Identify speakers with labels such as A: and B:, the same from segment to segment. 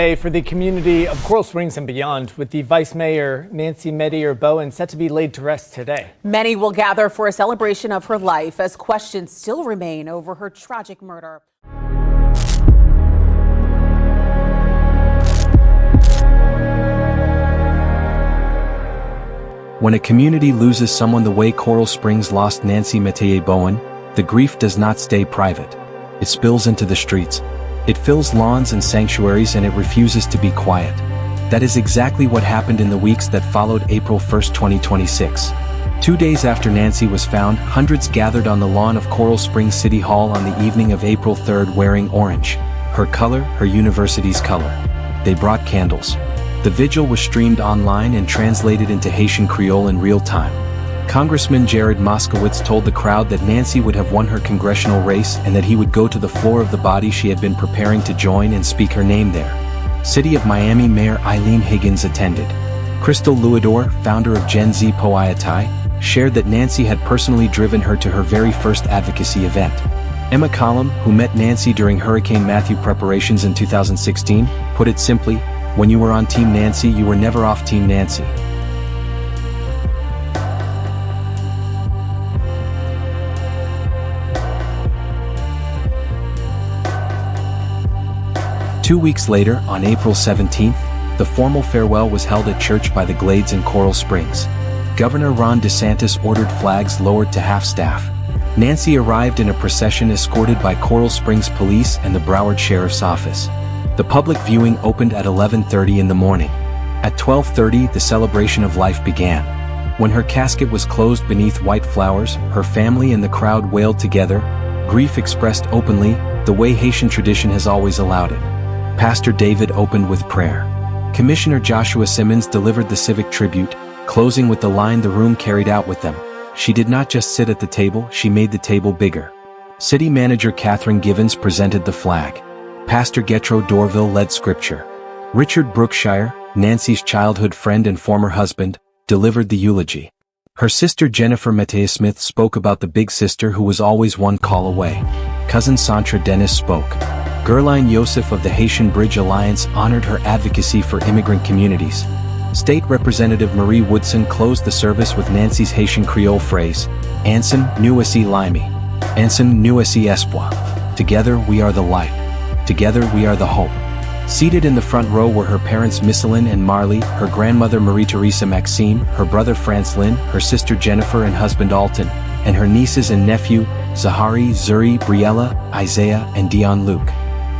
A: For the community of Coral Springs and beyond, with the Vice Mayor Nancy Metayer Bowen set to be laid to rest today.
B: Many will gather for a celebration of her life as questions still remain over her tragic murder.
C: When a community loses someone the way Coral Springs lost Nancy Metayer Bowen, the grief does not stay private. It spills into the streets. It fills lawns and sanctuaries, and it refuses to be quiet. That is exactly what happened in the weeks that followed April 1, 2026. 2 days after Nancy was found, hundreds gathered on the lawn of Coral Springs City Hall on the evening of April 3rd wearing orange. Her color, her university's color. They brought candles. The vigil was streamed online and translated into Haitian Creole in real time. Congressman Jared Moskowitz told the crowd that Nancy would have won her congressional race and that he would go to the floor of the body she had been preparing to join and speak her name there. City of Miami Mayor Eileen Higgins attended. Crystal Luador, founder of Gen Z Poiatai, shared that Nancy had personally driven her to her very first advocacy event. Emma Collum, who met Nancy during Hurricane Matthew preparations in 2016, put it simply, "When you were on Team Nancy, you were never off Team Nancy." Two weeks later, on April 17th, the formal farewell was held at church by the Glades in Coral Springs. Governor Ron DeSantis ordered flags lowered to half-staff. Nancy arrived in a procession escorted by Coral Springs Police and the Broward Sheriff's Office. The public viewing opened at 11:30 in the morning. At 12:30, the celebration of life began. When her casket was closed beneath white flowers, her family and the crowd wailed together, grief expressed openly, the way Haitian tradition has always allowed it. Pastor David opened with prayer. Commissioner Joshua Simmons delivered the civic tribute, closing with the line the room carried out with them. She did not just sit at the table, she made the table bigger. City Manager Catherine Givens presented the flag. Pastor Getro Dorville led scripture. Richard Brookshire, Nancy's childhood friend and former husband, delivered the eulogy. Her sister Jennifer Metayer Smith spoke about the big sister who was always one call away. Cousin Santra Dennis spoke. Gerline Yosef of the Haitian Bridge Alliance honored her advocacy for immigrant communities. State Representative Marie Woodson closed the service with Nancy's Haitian Creole phrase, "Anson nous aussi l'ami. Anson nous aussi espoir. Together we are the light. Together we are the hope." Seated in the front row were her parents Misseline and Marley, her grandmother Marie-Theresa Maxime, her brother Francelin, her sister Jennifer and husband Alton, and her nieces and nephew, Zahari, Zuri, Briella, Isaiah, and Dion Luke.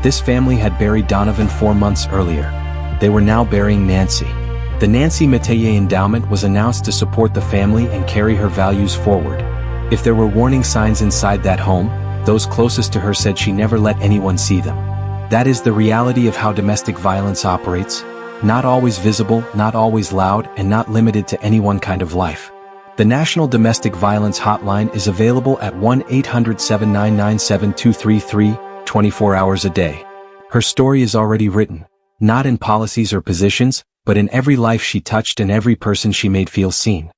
C: This family had buried Donovan 4 months earlier. They were now burying Nancy. The Nancy Metayer Endowment was announced to support the family and carry her values forward. If there were warning signs inside that home, those closest to her said she never let anyone see them. That is the reality of how domestic violence operates. Not always visible, not always loud, and not limited to any one kind of life. The National Domestic Violence Hotline is available at 1-800-799-7233, 24 hours a day. Her story is already written, not in policies or positions, but in every life she touched and every person she made feel seen.